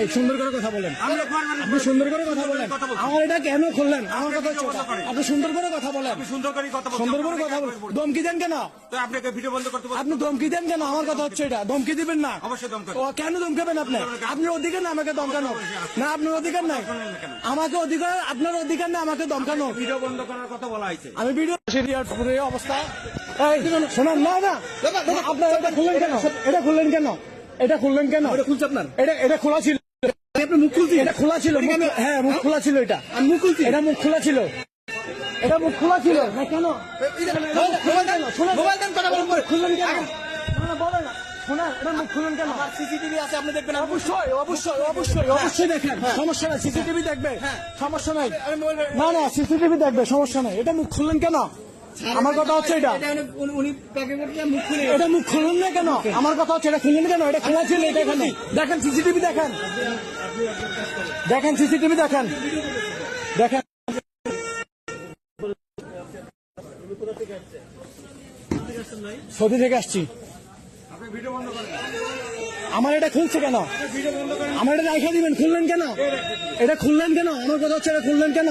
এই সুন্দর করে কথা বলেন, আপনি সুন্দর করে কথা বলেন। আমার এটা কেন খুললেন? আমার কথা হচ্ছে আপনি সুন্দর করে কথা বলেন, সুন্দর করে কথা বলেন। ধমকি দেন কেন? আপনাকে ভিডিও বন্ধ করতে বলছি। আপনি ধমকি দেন কেন? আমার কথা হচ্ছে এটা, ধমকি দিবেন না। অবশ্যই ধমকাবো। ও কেন ধমকাবেন আপনি? আপনার অধিকার না আমাকে ধমকানো। না, আপনার অধিকার নাই আমাকে অধিকার, আপনার অধিকার না আমাকে ধমকানো। ভিডিও বন্ধ করার কথা বলা হয়েছে। আমি ভিডিও পুরো অবস্থা। এই শোনান না, না আপনার এটা খুললেন কেন? এটা খুললেন কেন? এটা খুললেন কেন? এটা খুলছে আপনার? এটা খোলা ছিল। আপনি মুখ খুলছি? এটা খোলা ছিল। হ্যাঁ, মুখ খোলা ছিল। এটা আমি মুখ খুলছি? এটা মুখ খোলা ছিল। এটা মুখ খোলা ছিল না কেন? মোবাইল দেন, কথা বলুন। খুললেন কেন? না, বলেন না। শোনা, এটা মুখ খুললেন কেন? সিসিটিভি আছে, আপনি দেখবেন। অবশ্যই অবশ্যই অবশ্যই অবশ্যই দেখেন, সমস্যা নাই। সিসিটিভি দেখবে, সমস্যা নাই। না না, সিসিটিভি দেখবে, সমস্যা নাই। এটা মুখ খুললেন কেন? আমার কথা হচ্ছে এটা, উনি প্যাকেট মুখ খুলে এটা মুখ খুললেন না কেন? আমার কথা হচ্ছে এটা খুললেন কেন? এটা খোলা ছিল। এটা এখানে দেখেন, সিসিটিভি দেখেন, দেখেন সিসিটিভি দেখেন, দেখেন। সৌদি থেকে আসছি। আপনি ভিডিও বন্ধ করেন। আমার এটা খুলছে কেন? ভিডিও বন্ধ করেন। আমার এটা রাখা দিবেন, খুললেন কেন? এটা খুললেন কেন? আমার কথা হচ্ছে এটা খুললেন কেন?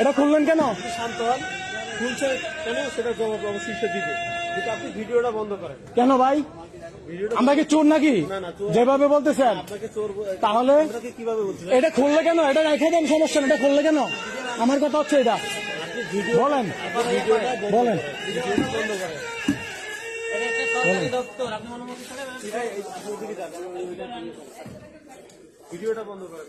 এটা খুললেন কেন? শান্ত হন, খুলছে কেন সেটা জবাব অবশ্যই সে দিবে, কিন্তু আপনি ভিডিওটা বন্ধ করেন। কেন ভাই? আমরা কি চোর নাকি? যেভাবে বলতেছেন আপনাকে চোর তাহলে আপনাকে কিভাবে বলছেন? এটা খুললে কেন? এটা রেখে দেন, সমস্যা না। এটা খুললে কেন? আমার কথা হচ্ছে এটা বলেন, বলেন। ভিডিওটা বন্ধ করেন।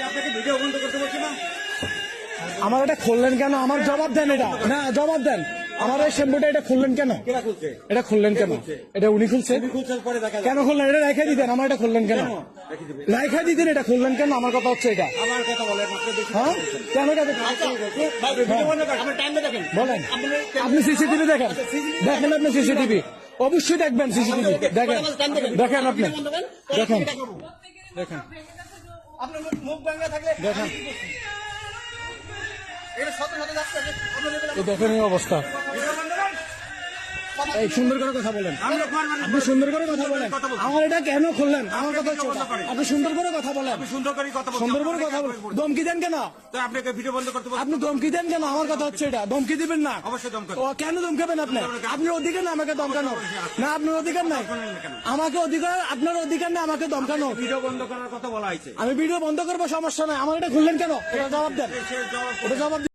আপনাকে ভিডিও বন্ধ করতে বলছি না? আমার এটা খুললেন কেন? আমার জবাব দেন। এটা না, জবাব দেন। আমার এই শ্যাম্পুটা এটা খুললেন কেন? কেনা খুলছে? এটা খুললেন কেন? এটা উনি খুলছে? খুলছে পরে দেখা কেন খুললেন? এটা রেখে দিতেন। আমার এটা খুললেন কেন? রেখে দিতেন। এটা খুললেন কেন? আমার কথা হচ্ছে এটা। আমার কথা বলেন। হ্যাঁ, কেন এটা ভিডিও বন্ধ করেন। আপনার টাইমটা দেখেন। বলেন। আপনি সিসিটিভি দেখেন, দেখেন আপনি সিসিটিভি অবশ্যই দেখবেন। সিসিটিভি দেখেন, দেখেন আপনি দেখেন, দেখেন, আপনার মুখ ভাঙা থাকলে দেখেন। এটা শত শত যাচ্ছে। এই দেখেন এই অবস্থা। এই সুন্দর করে কথা বলেন, আপনি সুন্দর করে কথা বলেন। আমার এটা কেন খুললেন? আমার কথা হচ্ছে আপনি সুন্দর করে কথা বলেন, সুন্দর করে কথা বলছি। সুন্দর করে কথা বলেন। ধমকি দেন কেন? আপনাকে ভিডিও বন্ধ করতে বলছি। আপনি ধমকি দেন কেন? আমার কথা হচ্ছে এটা, ধমকি দিবেন না। অবশ্যই ধমকাবো। ও কেন ধমকাবেন আপনি? আপনার অধিকার না আমাকে ধমকানো। না, আপনার অধিকার নাই আমাকে অধিকার, আপনার অধিকার না আমাকে ধমকানো। ভিডিও বন্ধ করার কথা বলা হয়েছে। আমি ভিডিও বন্ধ করবো, সমস্যা নাই। আমার এটা খুললেন কেন? এটা জবাব দেন, এটা জবাব